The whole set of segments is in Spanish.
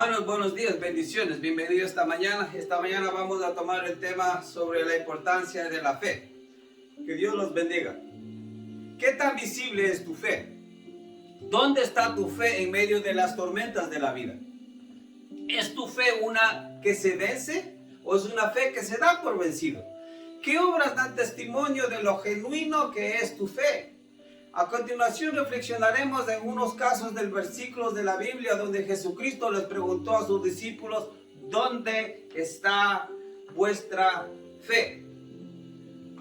Buenos días, bendiciones, bienvenido esta mañana. Esta mañana vamos a tomar el tema sobre la importancia de la fe. Que Dios los bendiga. ¿Qué tan visible es tu fe? ¿Dónde está tu fe en medio de las tormentas de la vida? ¿Es tu fe una que se vence o es una fe que se da por vencido? ¿Qué obras dan testimonio de lo genuino que es tu fe? A continuación reflexionaremos en unos casos del versículo de la Biblia donde Jesucristo les preguntó a sus discípulos: ¿dónde está vuestra fe?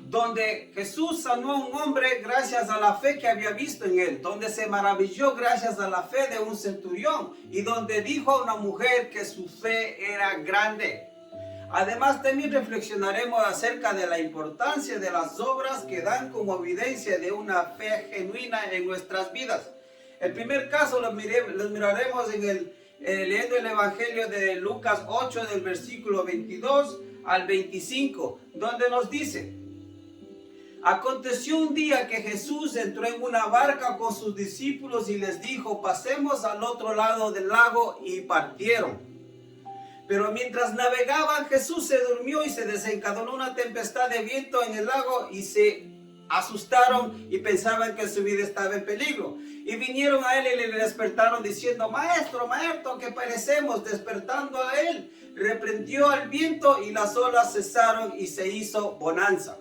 Donde Jesús sanó a un hombre gracias a la fe que había visto en él, donde se maravilló gracias a la fe de un centurión y donde dijo a una mujer que su fe era grande. Además, también reflexionaremos acerca de la importancia de las obras que dan como evidencia de una fe genuina en nuestras vidas. El primer caso lo miraremos leyendo el Evangelio de Lucas 8, del versículo 22 al 25, donde nos dice: aconteció un día que Jesús entró en una barca con sus discípulos y les dijo: pasemos al otro lado del lago, y partieron. Pero mientras navegaban, Jesús se durmió y se desencadenó una tempestad de viento en el lago, y se asustaron y pensaban que su vida estaba en peligro. Y vinieron a él y le despertaron diciendo: maestro, que perecemos. Despertando a él, reprendió al viento y las olas cesaron y se hizo bonanza.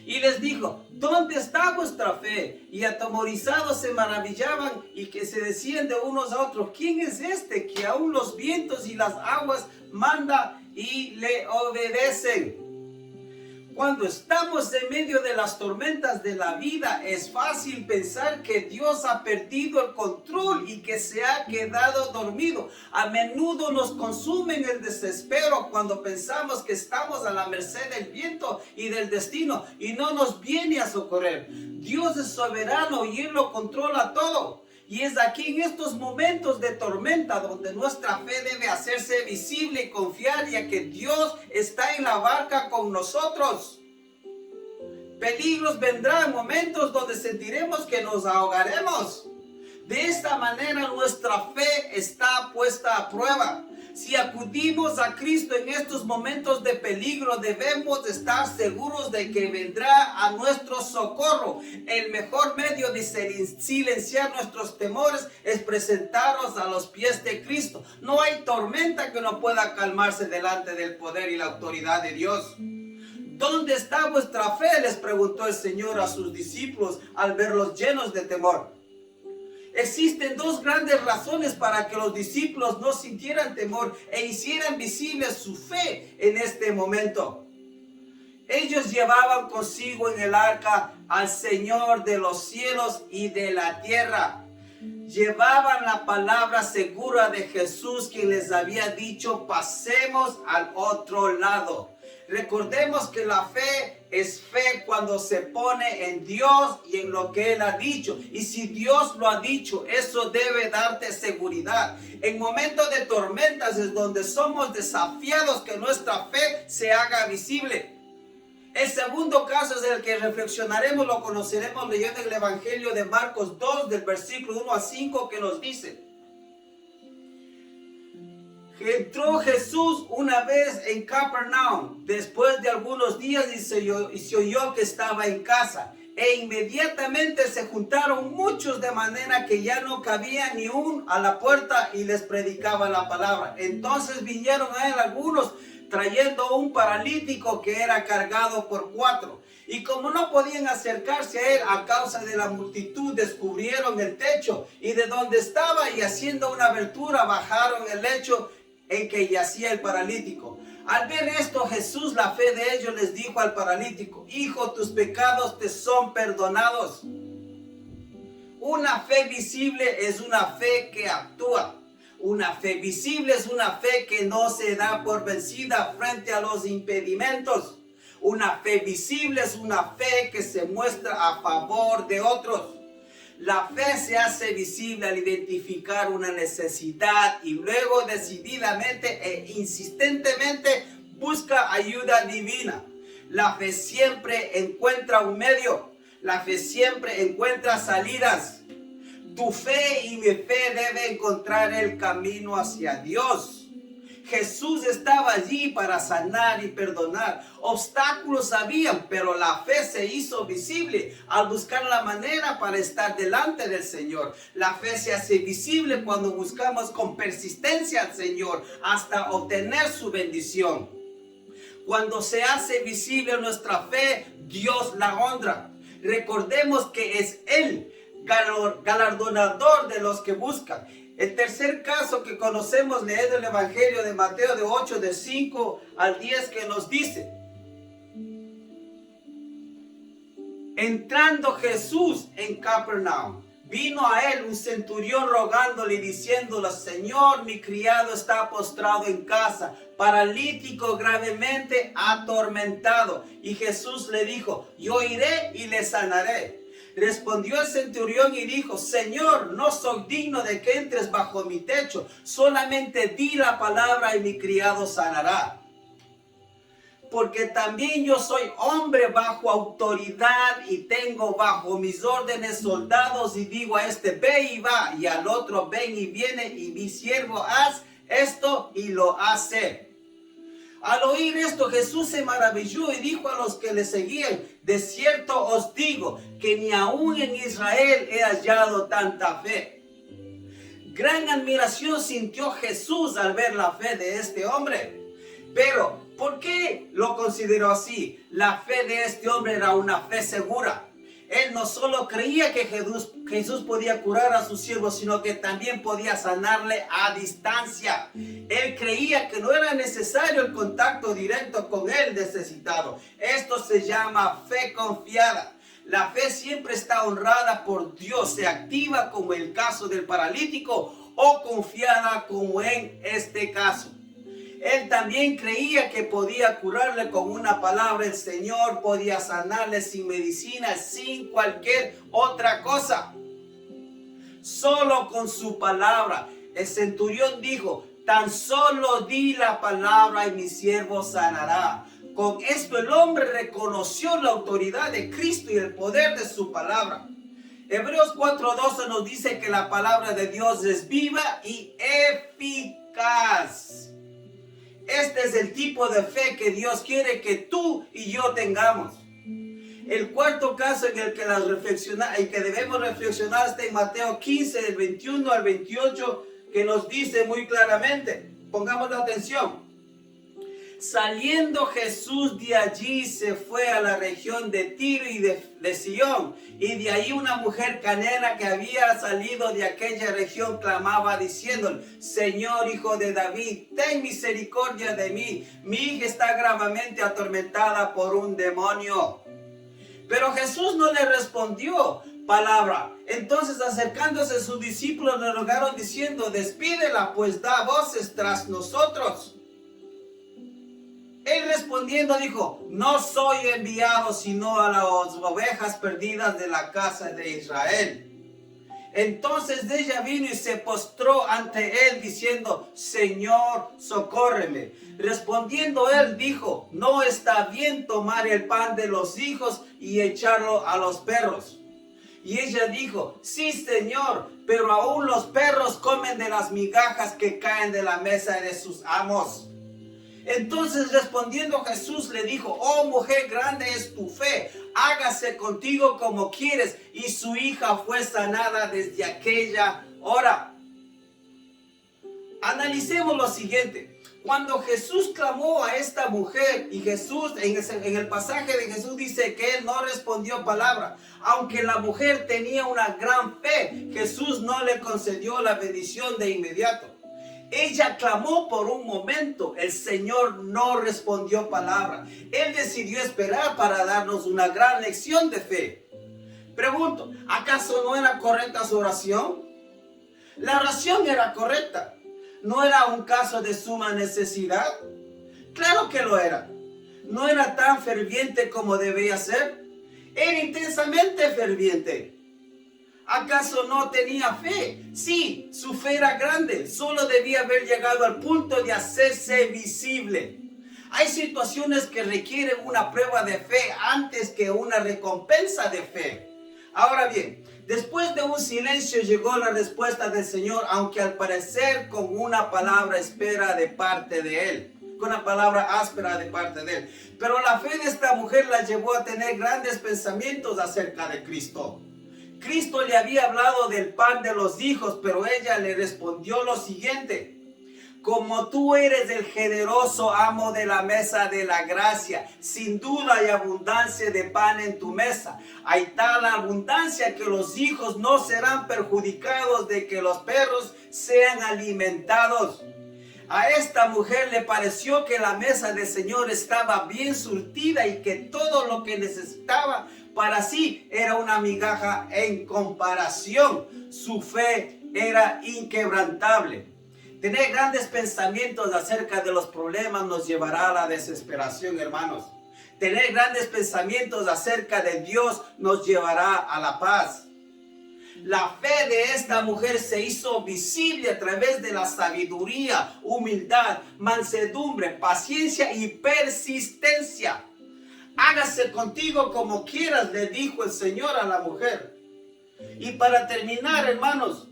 Y les dijo: ¿dónde está vuestra fe? Y atemorizados se maravillaban y que se decían de unos a otros: ¿quién es este que aún los vientos y las aguas manda y le obedecen? Cuando estamos en medio de las tormentas de la vida, es fácil pensar que Dios ha perdido el control y que se ha quedado dormido. A menudo nos consume el desespero cuando pensamos que estamos a la merced del viento y del destino y no nos viene a socorrer. Dios es soberano y Él lo controla todo. Y es aquí en estos momentos de tormenta donde nuestra fe debe hacerse visible y confiar, ya que Dios está en la barca con nosotros. Peligros vendrán, momentos donde sentiremos que nos ahogaremos. De esta manera nuestra fe está puesta a prueba. Si acudimos a Cristo en estos momentos de peligro, debemos estar seguros de que vendrá a nuestro socorro. El mejor medio de silenciar nuestros temores es presentarnos a los pies de Cristo. No hay tormenta que no pueda calmarse delante del poder y la autoridad de Dios. ¿Dónde está vuestra fe?, les preguntó el Señor a sus discípulos al verlos llenos de temor. Existen dos grandes razones para que los discípulos no sintieran temor e hicieran visible su fe en este momento. Ellos llevaban consigo en el arca al Señor de los cielos y de la tierra. Llevaban la palabra segura de Jesús, quien les había dicho: pasemos al otro lado. Recordemos que la fe es fe cuando se pone en Dios y en lo que Él ha dicho. Y si Dios lo ha dicho, eso debe darte seguridad. En momentos de tormentas es donde somos desafiados que nuestra fe se haga visible. El segundo caso es el que reflexionaremos, lo conoceremos leyendo el Evangelio de Marcos 2, del versículo 1 a 5, que nos dice: entró Jesús una vez en Capernaum después de algunos días y se oyó que estaba en casa. E inmediatamente se juntaron muchos de manera que ya no cabía ni uno a la puerta, y les predicaba la palabra. Entonces vinieron a él algunos trayendo un paralítico que era cargado por 4. Y como no podían acercarse a él a causa de la multitud, descubrieron el techo y de donde estaba, y haciendo una abertura bajaron el lecho en que yacía el paralítico. Al ver esto, Jesús, la fe de ellos, les dijo al paralítico: hijo, tus pecados te son perdonados. Una fe visible es una fe que actúa. Una fe visible es una fe que no se da por vencida frente a los impedimentos. Una fe visible es una fe que se muestra a favor de otros. La fe se hace visible al identificar una necesidad y luego decididamente e insistentemente busca ayuda divina. La fe siempre encuentra un medio. La fe siempre encuentra salidas. Tu fe y mi fe debe encontrar el camino hacia Dios. Jesús estaba allí para sanar y perdonar. Obstáculos habían, pero la fe se hizo visible al buscar la manera para estar delante del Señor. La fe se hace visible cuando buscamos con persistencia al Señor hasta obtener su bendición. Cuando se hace visible nuestra fe, Dios la honra. Recordemos que es Él galardonador de los que buscan. El tercer caso que conocemos leyendo el Evangelio de Mateo de 8, de 5 al 10, que nos dice: entrando Jesús en Capernaum, vino a él un centurión rogándole y diciéndole: Señor, mi criado está postrado en casa, paralítico, gravemente atormentado. Y Jesús le dijo: yo iré y le sanaré. Respondió el centurión y dijo: Señor, no soy digno de que entres bajo mi techo, solamente di la palabra y mi criado sanará. Porque también yo soy hombre bajo autoridad y tengo bajo mis órdenes soldados, y digo a este: ve y va, y al otro: ven y viene, y mi siervo: haz esto, y lo hace. Al oír esto, Jesús se maravilló y dijo a los que le seguían: de cierto os digo que ni aún en Israel he hallado tanta fe. Gran admiración sintió Jesús al ver la fe de este hombre. Pero, ¿por qué lo consideró así? La fe de este hombre era una fe segura. Él no solo creía que Jesús podía curar a su siervo, sino que también podía sanarle a distancia. Él creía que no era necesario el contacto directo con el necesitado. Esto se llama fe confiada. La fe siempre está honrada por Dios, se activa como el caso del paralítico o confiada como en este caso. Él también creía que podía curarle con una palabra. El Señor podía sanarle sin medicina, sin cualquier otra cosa. Solo con su palabra. El centurión dijo: tan solo di la palabra y mi siervo sanará. Con esto el hombre reconoció la autoridad de Cristo y el poder de su palabra. Hebreos 4:12 nos dice que la palabra de Dios es viva y eficaz. Este es el tipo de fe que Dios quiere que tú y yo tengamos. El cuarto caso en el que debemos reflexionar está en Mateo 15, del 21 al 28, que nos dice muy claramente. Pongamos la atención. Saliendo Jesús de allí, se fue a la región de Tiro y de Sidón, y de ahí una mujer cananea que había salido de aquella región clamaba diciendo: Señor, hijo de David, ten misericordia de mí, mi hija está gravemente atormentada por un demonio. Pero Jesús no le respondió palabra. Entonces, acercándose a sus discípulos, le rogaron diciendo: despídela, pues da voces tras nosotros. Él respondiendo dijo: no soy enviado sino a las ovejas perdidas de la casa de Israel. Entonces ella vino y se postró ante él diciendo: Señor, socórreme. Respondiendo él dijo: no está bien tomar el pan de los hijos y echarlo a los perros. Y ella dijo: sí, Señor, pero aún los perros comen de las migajas que caen de la mesa de sus amos. Entonces respondiendo Jesús le dijo: oh mujer, grande es tu fe, hágase contigo como quieres. Y su hija fue sanada desde aquella hora. Analicemos lo siguiente. Cuando Jesús clamó a esta mujer, y Jesús en el pasaje de Jesús dice que él no respondió palabra. Aunque la mujer tenía una gran fe, Jesús no le concedió la bendición de inmediato. Ella clamó por un momento, el Señor no respondió palabra. Él decidió esperar para darnos una gran lección de fe. Pregunto, ¿acaso no era correcta su oración? La oración era correcta. ¿No era un caso de suma necesidad? Claro que lo era. ¿No era tan ferviente como debía ser? Era intensamente ferviente. ¿Acaso no tenía fe? Sí, su fe era grande. Solo debía haber llegado al punto de hacerse visible. Hay situaciones que requieren una prueba de fe antes que una recompensa de fe. Ahora bien, Después de un silencio llegó la respuesta del Señor, aunque al parecer con una palabra áspera de parte de él. Con una palabra áspera de parte de él. Pero la fe de esta mujer la llevó a tener grandes pensamientos acerca de Cristo. Cristo le había hablado del pan de los hijos, pero ella le respondió lo siguiente: como tú eres el generoso amo de la mesa de la gracia, sin duda hay abundancia de pan en tu mesa. Hay tal abundancia que los hijos no serán perjudicados de que los perros sean alimentados. A esta mujer le pareció que la mesa del Señor estaba bien surtida y que todo lo que necesitaba para sí era una migaja en comparación. Su fe era inquebrantable. Tener grandes pensamientos acerca de los problemas nos llevará a la desesperación, hermanos. Tener grandes pensamientos acerca de Dios nos llevará a la paz. La fe de esta mujer se hizo visible a través de la sabiduría, humildad, mansedumbre, paciencia y persistencia. Hágase contigo como quieras, le dijo el Señor a la mujer. Y para terminar, hermanos,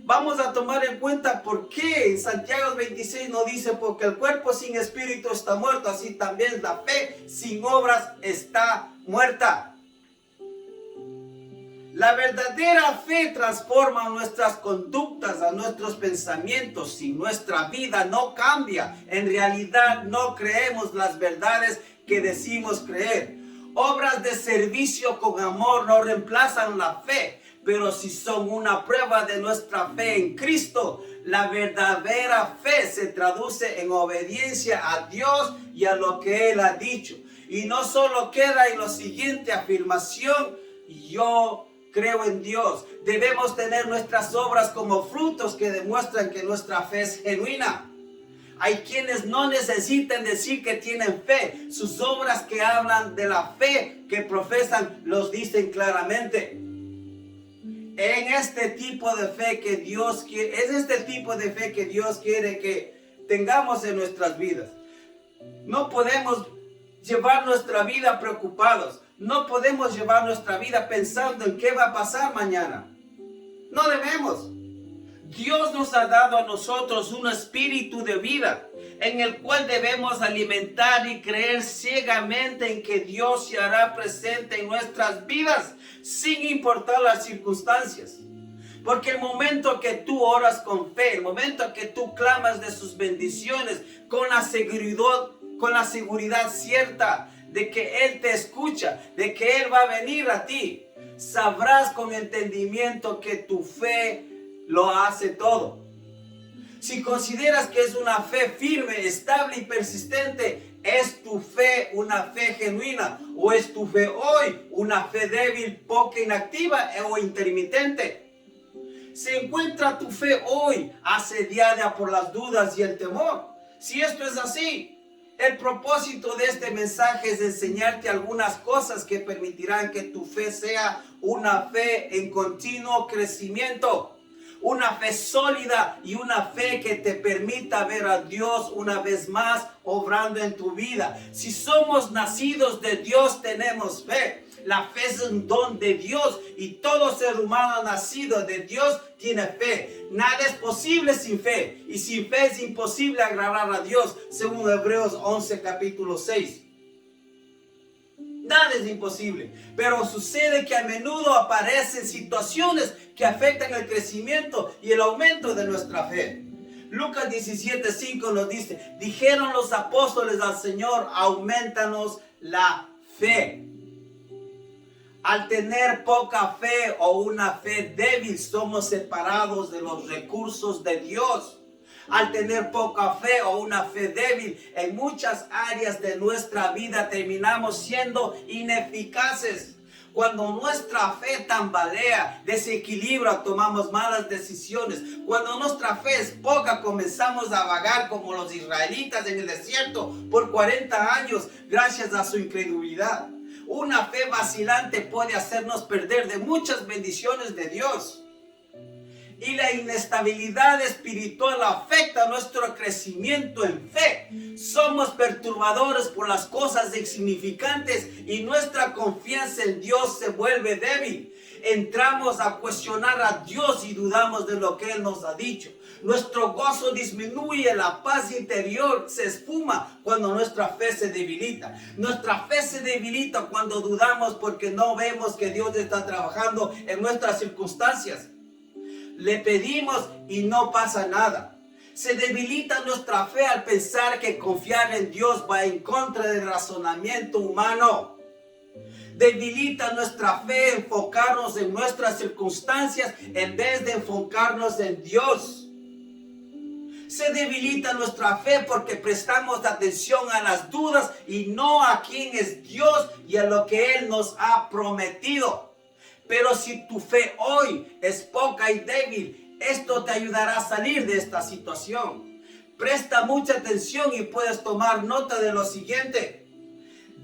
vamos a tomar en cuenta por qué en Santiago 26 nos dice: porque el cuerpo sin espíritu está muerto, así también la fe sin obras está muerta. La verdadera fe transforma nuestras conductas, a nuestros pensamientos. Si nuestra vida no cambia, en realidad no creemos las verdades que decimos creer. Obras de servicio con amor no reemplazan la fe, pero si son una prueba de nuestra fe en Cristo. La verdadera fe se traduce en obediencia a Dios y a lo que Él ha dicho. Y no solo queda en la siguiente afirmación: yo creo en Dios. Debemos tener nuestras obras como frutos que demuestran que nuestra fe es genuina. Hay quienes no necesitan decir que tienen fe. Sus obras que hablan de la fe que profesan los dicen claramente. En este tipo de fe que Dios quiere, es este tipo de fe que Dios quiere que tengamos en nuestras vidas. No podemos llevar nuestra vida preocupados. No podemos llevar nuestra vida pensando en qué va a pasar mañana. No debemos. Dios nos ha dado a nosotros un espíritu de vida en el cual debemos alimentar y creer ciegamente en que Dios se hará presente en nuestras vidas sin importar las circunstancias. Porque el momento que tú oras con fe, el momento que tú clamas de sus bendiciones con la seguridad cierta de que Él te escucha, de que Él va a venir a ti, sabrás con entendimiento que tu fe lo hace todo. Si consideras que es una fe firme, estable y persistente, ¿es tu fe una fe genuina? ¿O es tu fe hoy una fe débil, poco inactiva o intermitente? ¿Se encuentra tu fe hoy asediada por las dudas y el temor? Si esto es así, el propósito de este mensaje es enseñarte algunas cosas que permitirán que tu fe sea una fe en continuo crecimiento. Una fe sólida y una fe que te permita ver a Dios una vez más obrando en tu vida. Si somos nacidos de Dios, tenemos fe. La fe es un don de Dios y todo ser humano nacido de Dios tiene fe. Nada es posible sin fe, y sin fe es imposible agradar a Dios, según Hebreos 11 capítulo 6. Nada es imposible, pero sucede que a menudo aparecen situaciones que afectan el crecimiento y el aumento de nuestra fe. Lucas 17:5 nos dice: dijeron los apóstoles al Señor, aumentanos la fe. Al tener poca fe o una fe débil, somos separados de los recursos de Dios. Al tener poca fe o una fe débil, en muchas áreas de nuestra vida terminamos siendo ineficaces. Cuando nuestra fe tambalea, desequilibra, tomamos malas decisiones. Cuando nuestra fe es poca, comenzamos a vagar como los israelitas en el desierto por 40 años gracias a su incredulidad. Una fe vacilante puede hacernos perder de muchas bendiciones de Dios. y la inestabilidad espiritual afecta nuestro crecimiento en fe. Somos perturbadores por las cosas insignificantes y nuestra confianza en Dios se vuelve débil. Entramos a cuestionar a Dios y dudamos de lo que Él nos ha dicho. Nuestro gozo disminuye, la paz interior se esfuma cuando nuestra fe se debilita. Nuestra fe se debilita cuando dudamos porque no vemos que Dios está trabajando en nuestras circunstancias. Le pedimos y no pasa nada. Se debilita nuestra fe al pensar que confiar en Dios va en contra del razonamiento humano. Debilita nuestra fe enfocarnos en nuestras circunstancias en vez de enfocarnos en Dios. Se debilita nuestra fe porque prestamos atención a las dudas y no a quién es Dios y a lo que Él nos ha prometido. Pero si tu fe hoy es poca y débil, esto te ayudará a salir de esta situación. Presta mucha atención y puedes tomar nota de lo siguiente.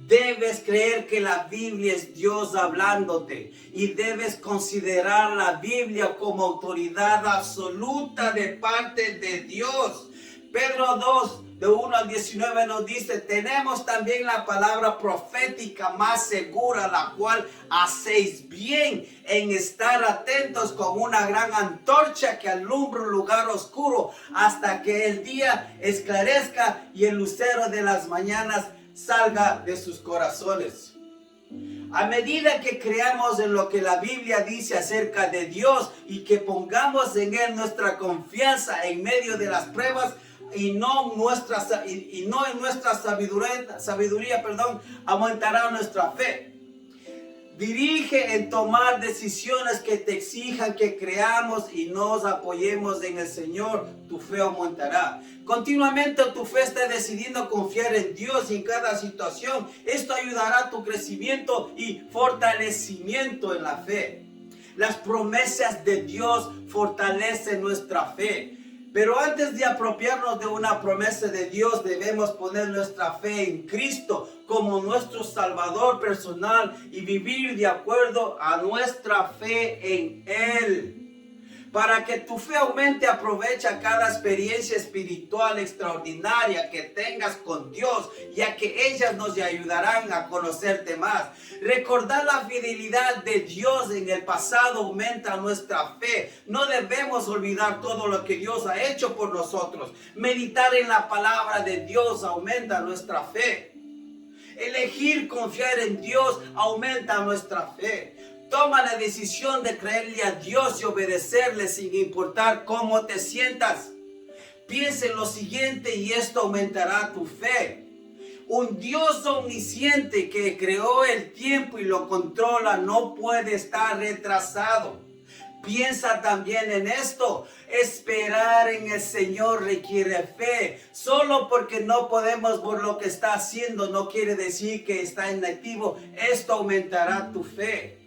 Debes creer que la Biblia es Dios hablándote y debes considerar la Biblia como autoridad absoluta de parte de Dios. Pedro 2, de 1 al 19 nos dice, tenemos también la palabra profética más segura, la cual hacéis bien en estar atentos con una gran antorcha que alumbra un lugar oscuro hasta que el día esclarezca y el lucero de las mañanas salga de sus corazones. A medida que creamos en lo que la Biblia dice acerca de Dios y que pongamos en Él nuestra confianza en medio de las pruebas y no en nuestra sabiduría, aumentará nuestra fe. Dirige en tomar decisiones que te exijan que creamos y nos apoyemos en el Señor. Tu fe aumentará. Continuamente tu fe está decidiendo confiar en Dios y en cada situación. Esto ayudará a tu crecimiento y fortalecimiento en la fe. Las promesas de Dios fortalecen nuestra fe. Pero antes de apropiarnos de una promesa de Dios, debemos poner nuestra fe en Cristo como nuestro Salvador personal y vivir de acuerdo a nuestra fe en Él. Para que tu fe aumente, aprovecha cada experiencia espiritual extraordinaria que tengas con Dios, ya que ellas nos ayudarán a conocerte más. Recordar la fidelidad de Dios en el pasado aumenta nuestra fe. No debemos olvidar todo lo que Dios ha hecho por nosotros. Meditar en la palabra de Dios aumenta nuestra fe. Elegir confiar en Dios aumenta nuestra fe. Toma la decisión de creerle a Dios y obedecerle sin importar cómo te sientas. Piensa en lo siguiente y esto aumentará tu fe. Un Dios omnisciente que creó el tiempo y lo controla no puede estar retrasado. Piensa también en esto. Esperar en el Señor requiere fe. Solo porque no podemos ver lo que está haciendo no quiere decir que está inactivo. Esto aumentará tu fe.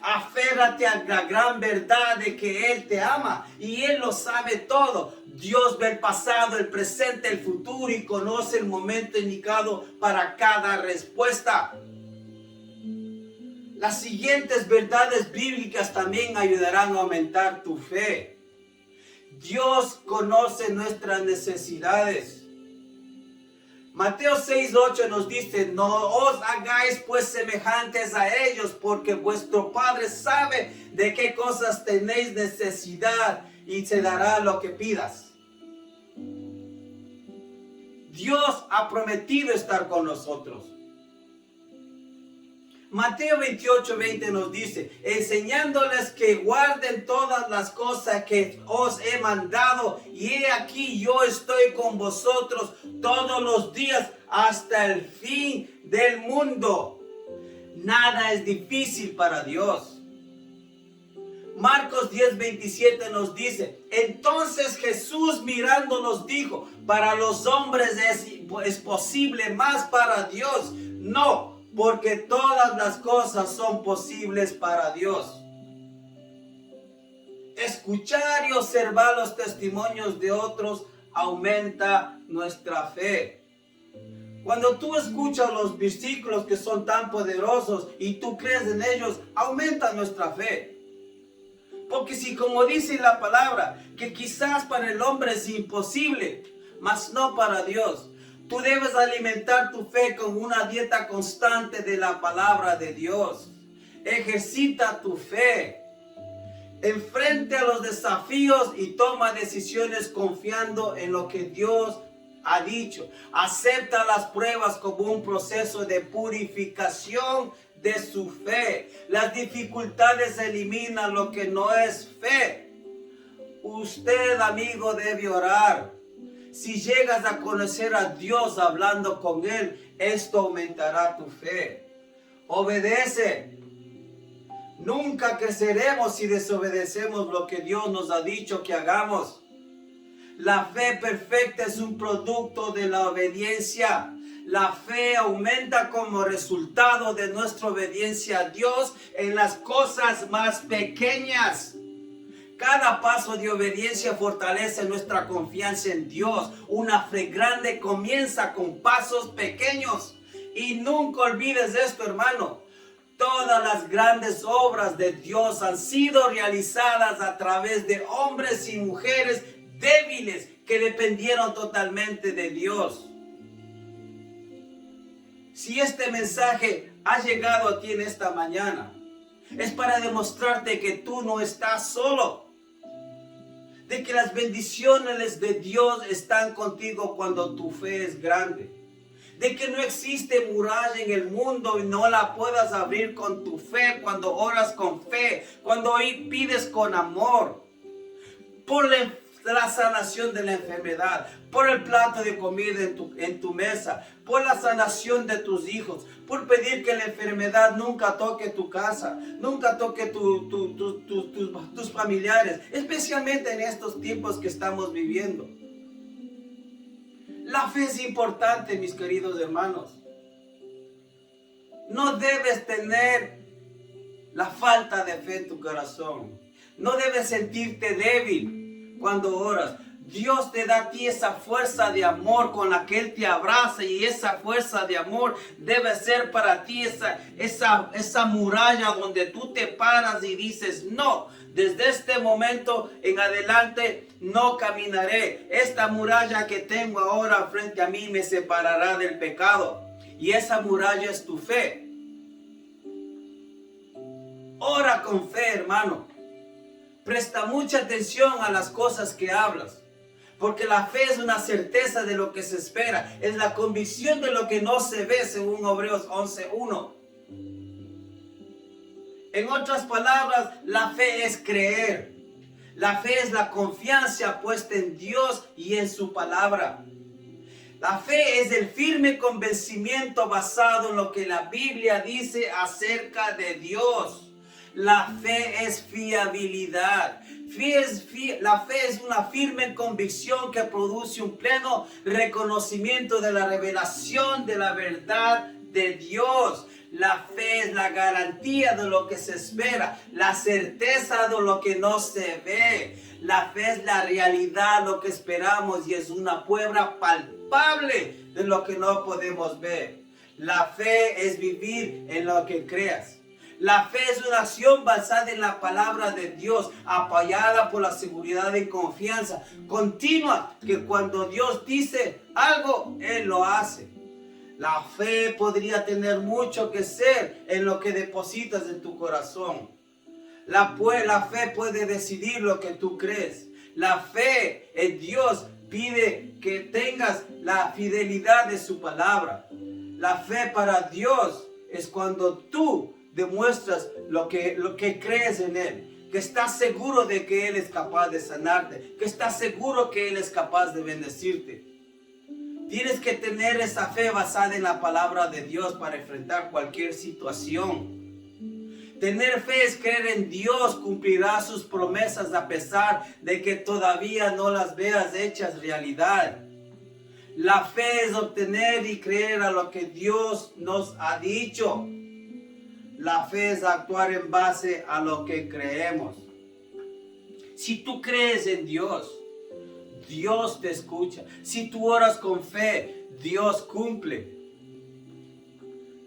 Aférrate a la gran verdad de que Él te ama y Él lo sabe todo. Dios ve el pasado, el presente, el futuro y conoce el momento indicado para cada respuesta. Las siguientes verdades bíblicas también ayudarán a aumentar tu fe. Dios conoce nuestras necesidades. Mateo 6:8 nos dice, no os hagáis pues semejantes a ellos, porque vuestro Padre sabe de qué cosas tenéis necesidad y se dará lo que pidas. Dios ha prometido estar con nosotros. Mateo 28:20 nos dice, enseñándoles que guarden todas las cosas que os he mandado, y he aquí yo estoy con vosotros todos los días hasta el fin del mundo. Nada es difícil para Dios. Marcos 10:27 nos dice, entonces Jesús mirándonos dijo, para los hombres es posible, mas para Dios no. Porque todas las cosas son posibles para Dios. Escuchar y observar los testimonios de otros aumenta nuestra fe. Cuando tú escuchas los versículos que son tan poderosos y tú crees en ellos, aumenta nuestra fe. Porque si como dice la palabra, que quizás para el hombre es imposible, mas no para Dios. Tú debes alimentar tu fe con una dieta constante de la palabra de Dios. Ejercita tu fe. Enfrente a los desafíos y toma decisiones confiando en lo que Dios ha dicho. Acepta las pruebas como un proceso de purificación de su fe. Las dificultades eliminan lo que no es fe. Usted, amigo, debe orar. Si llegas a conocer a Dios hablando con Él, esto aumentará tu fe. Obedece. Nunca creceremos si desobedecemos lo que Dios nos ha dicho que hagamos. La fe perfecta es un producto de la obediencia. La fe aumenta como resultado de nuestra obediencia a Dios en las cosas más pequeñas. Cada paso de obediencia fortalece nuestra confianza en Dios. Una fe grande comienza con pasos pequeños. Y nunca olvides esto, hermano. Todas las grandes obras de Dios han sido realizadas a través de hombres y mujeres débiles que dependieron totalmente de Dios. Si este mensaje ha llegado a ti en esta mañana, es para demostrarte que tú no estás solo. De que las bendiciones de Dios están contigo cuando tu fe es grande. De que no existe muralla en el mundo y no la puedas abrir con tu fe cuando oras con fe, cuando pides con amor. Por la sanación de la enfermedad, por el plato de comida en tu mesa, por la sanación de tus hijos, por pedir que la enfermedad nunca toque tu casa, nunca toque tus familiares, especialmente en estos tiempos que estamos viviendo. La fe es importante, mis queridos hermanos. No debes tener la falta de fe en tu corazón. No debes sentirte débil cuando oras. Dios te da a ti esa fuerza de amor con la que Él te abraza, y esa fuerza de amor debe ser para ti esa muralla donde tú te paras y dices: no, desde este momento en adelante no caminaré. Esta muralla que tengo ahora frente a mí me separará del pecado. Y esa muralla es tu fe. Ora con fe, hermano. Presta mucha atención a las cosas que hablas. Porque la fe es una certeza de lo que se espera. Es la convicción de lo que no se ve, según Hebreos 11:1. En otras palabras, la fe es creer. La fe es la confianza puesta en Dios y en su palabra. La fe es el firme convencimiento basado en lo que la Biblia dice acerca de Dios. La fe es fiabilidad. La fe es una firme convicción que produce un pleno reconocimiento de la revelación de la verdad de Dios. La fe es la garantía de lo que se espera, la certeza de lo que no se ve. La fe es la realidad, lo que esperamos, y es una prueba palpable de lo que no podemos ver. La fe es vivir en lo que creas. La fe es una acción basada en la palabra de Dios, apoyada por la seguridad y confianza continua, que cuando Dios dice algo, Él lo hace. La fe podría tener mucho que ser en lo que depositas en tu corazón. La fe puede decidir lo que tú crees. La fe en Dios pide que tengas la fidelidad de su palabra. La fe para Dios es cuando tú demuestras lo que crees en Él, que estás seguro de que Él es capaz de sanarte, que estás seguro que Él es capaz de bendecirte. Tienes que tener esa fe basada en la palabra de Dios para enfrentar cualquier situación. Tener fe es creer en Dios cumplirá sus promesas a pesar de que todavía no las veas hechas realidad. La fe es obtener y creer a lo que Dios nos ha dicho. La fe es actuar en base a lo que creemos. Si tú crees en Dios, Dios te escucha. Si tú oras con fe, Dios cumple.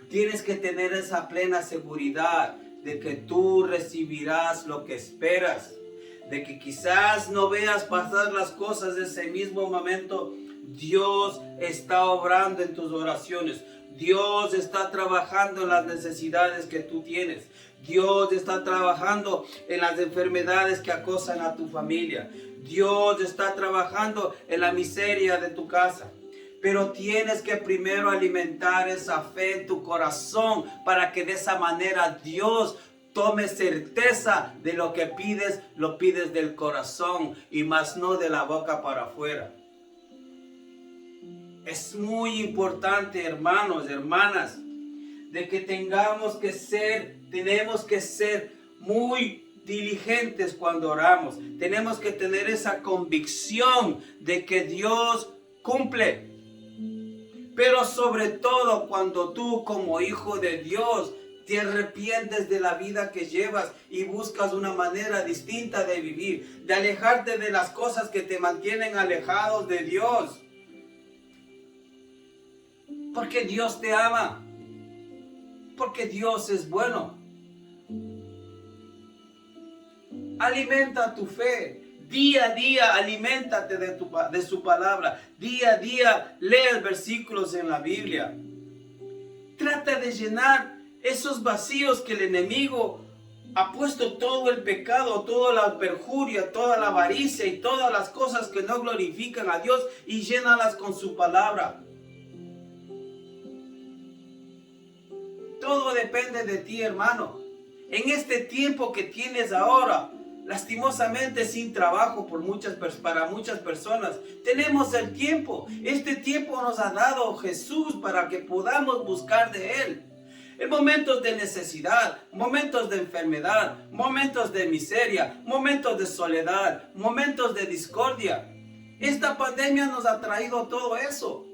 Tienes que tener esa plena seguridad de que tú recibirás lo que esperas, de que quizás no veas pasar las cosas de ese mismo momento. Dios está obrando en tus oraciones. Dios está trabajando en las necesidades que tú tienes. Dios está trabajando en las enfermedades que acosan a tu familia. Dios está trabajando en la miseria de tu casa. Pero tienes que primero alimentar esa fe en tu corazón para que de esa manera Dios tome certeza de lo que pides, lo pides del corazón y más no de la boca para afuera. Es muy importante, hermanos, hermanas, de que tenemos que ser muy diligentes cuando oramos. Tenemos que tener esa convicción de que Dios cumple. Pero sobre todo cuando tú como hijo de Dios te arrepientes de la vida que llevas y buscas una manera distinta de vivir, de alejarte de las cosas que te mantienen alejados de Dios. Porque Dios te ama. Porque Dios es bueno. Alimenta tu fe. Día a día aliméntate de su palabra. Día a día lee versículos en la Biblia. Trata de llenar esos vacíos que el enemigo ha puesto todo el pecado, toda la perjuria, toda la avaricia y todas las cosas que no glorifican a Dios y llénalas con su palabra. Todo depende de ti, hermano. En este tiempo que tienes ahora, lastimosamente sin trabajo para muchas personas, tenemos el tiempo. Este tiempo nos ha dado Jesús para que podamos buscar de Él. En momentos de necesidad, momentos de enfermedad, momentos de miseria, momentos de soledad, momentos de discordia. Esta pandemia nos ha traído todo eso.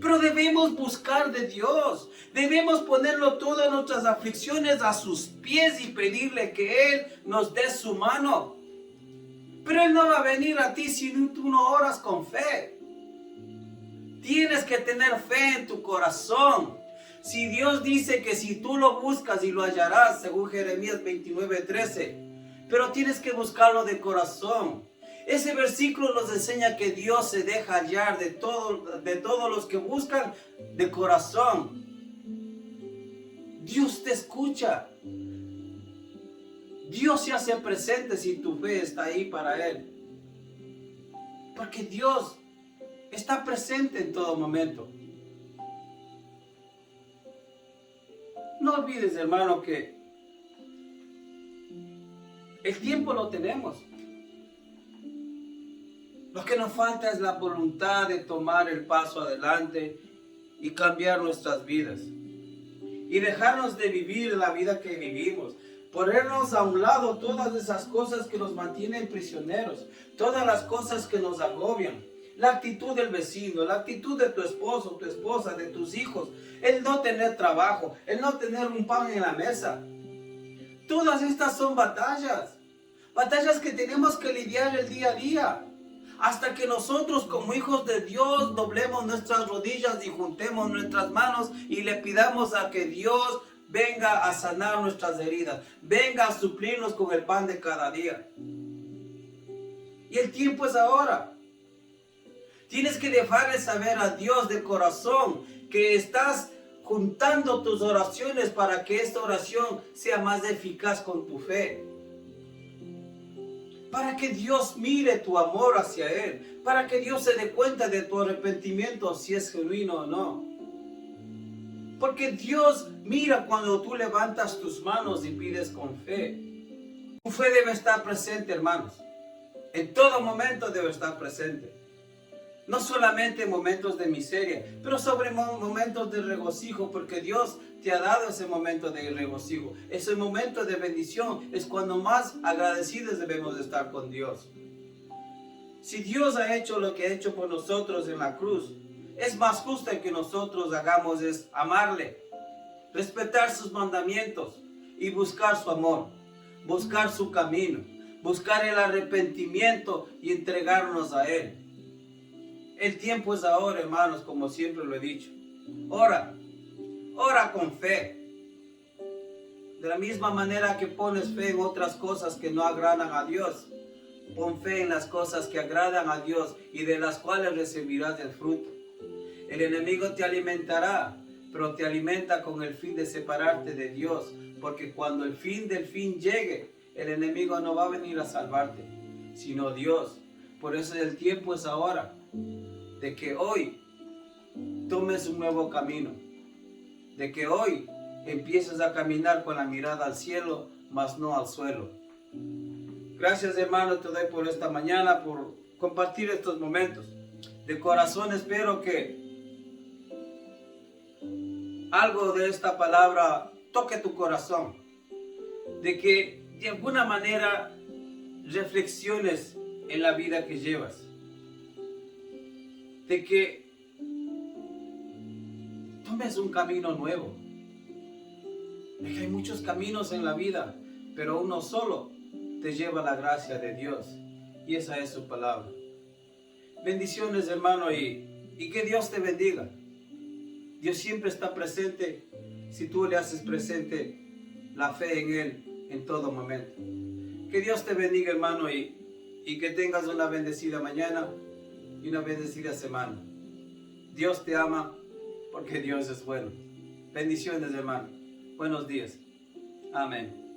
Pero debemos buscar de Dios. Debemos ponerlo todo en nuestras aflicciones a sus pies y pedirle que Él nos dé su mano. Pero Él no va a venir a ti si tú no oras con fe. Tienes que tener fe en tu corazón. Si Dios dice que si tú lo buscas y lo hallarás, según Jeremías 29:13, pero tienes que buscarlo de corazón. Ese versículo nos enseña que Dios se deja hallar de todos los que buscan de corazón. Dios te escucha. Dios se hace presente si tu fe está ahí para Él. Porque Dios está presente en todo momento. No olvides, hermano, que el tiempo lo tenemos. Lo que nos falta es la voluntad de tomar el paso adelante y cambiar nuestras vidas. Y dejarnos de vivir la vida que vivimos. Ponernos a un lado todas esas cosas que nos mantienen prisioneros. Todas las cosas que nos agobian. La actitud del vecino, la actitud de tu esposo, tu esposa, de tus hijos. El no tener trabajo, el no tener un pan en la mesa. Todas estas son batallas. Batallas que tenemos que lidiar el día a día. Hasta que nosotros como hijos de Dios doblemos nuestras rodillas y juntemos nuestras manos y le pidamos a que Dios venga a sanar nuestras heridas. Venga a suplirnos con el pan de cada día. Y el tiempo es ahora. Tienes que dejarle saber a Dios de corazón que estás juntando tus oraciones para que esta oración sea más eficaz con tu fe. Para que Dios mire tu amor hacia Él. Para que Dios se dé cuenta de tu arrepentimiento, si es genuino o no. Porque Dios mira cuando tú levantas tus manos y pides con fe. Tu fe debe estar presente, hermanos. En todo momento debe estar presente. No solamente en momentos de miseria, pero sobre momentos de regocijo, porque Dios te ha dado ese momento de regocijo. Ese momento de bendición es cuando más agradecidos debemos de estar con Dios. Si Dios ha hecho lo que ha hecho por nosotros en la cruz, es más justo que nosotros hagamos es amarle, respetar sus mandamientos y buscar su amor, buscar su camino, buscar el arrepentimiento y entregarnos a Él. El tiempo es ahora, hermanos, como siempre lo he dicho. Ora con fe. De la misma manera que pones fe en otras cosas que no agradan a Dios, pon fe en las cosas que agradan a Dios y de las cuales recibirás el fruto. El enemigo te alimentará, pero te alimenta con el fin de separarte de Dios, porque cuando el fin del fin llegue, el enemigo no va a venir a salvarte, sino Dios. Por eso el tiempo es ahora, de que hoy tomes un nuevo camino, de que hoy empieces a caminar con la mirada al cielo, mas no al suelo. Gracias, hermano, te doy por esta mañana, por compartir estos momentos. De corazón espero que algo de esta palabra toque tu corazón, de que de alguna manera reflexiones en la vida que llevas, de que tomes un camino nuevo, de que hay muchos caminos en la vida, pero uno solo te lleva la gracia de Dios, y esa es su palabra. Bendiciones, hermano, y que Dios te bendiga. Dios siempre está presente si tú le haces presente la fe en Él en todo momento. Que Dios te bendiga, hermano, y que tengas una bendecida mañana y una bendecida semana. Dios te ama porque Dios es bueno. Bendiciones, hermano. Buenos días. Amén.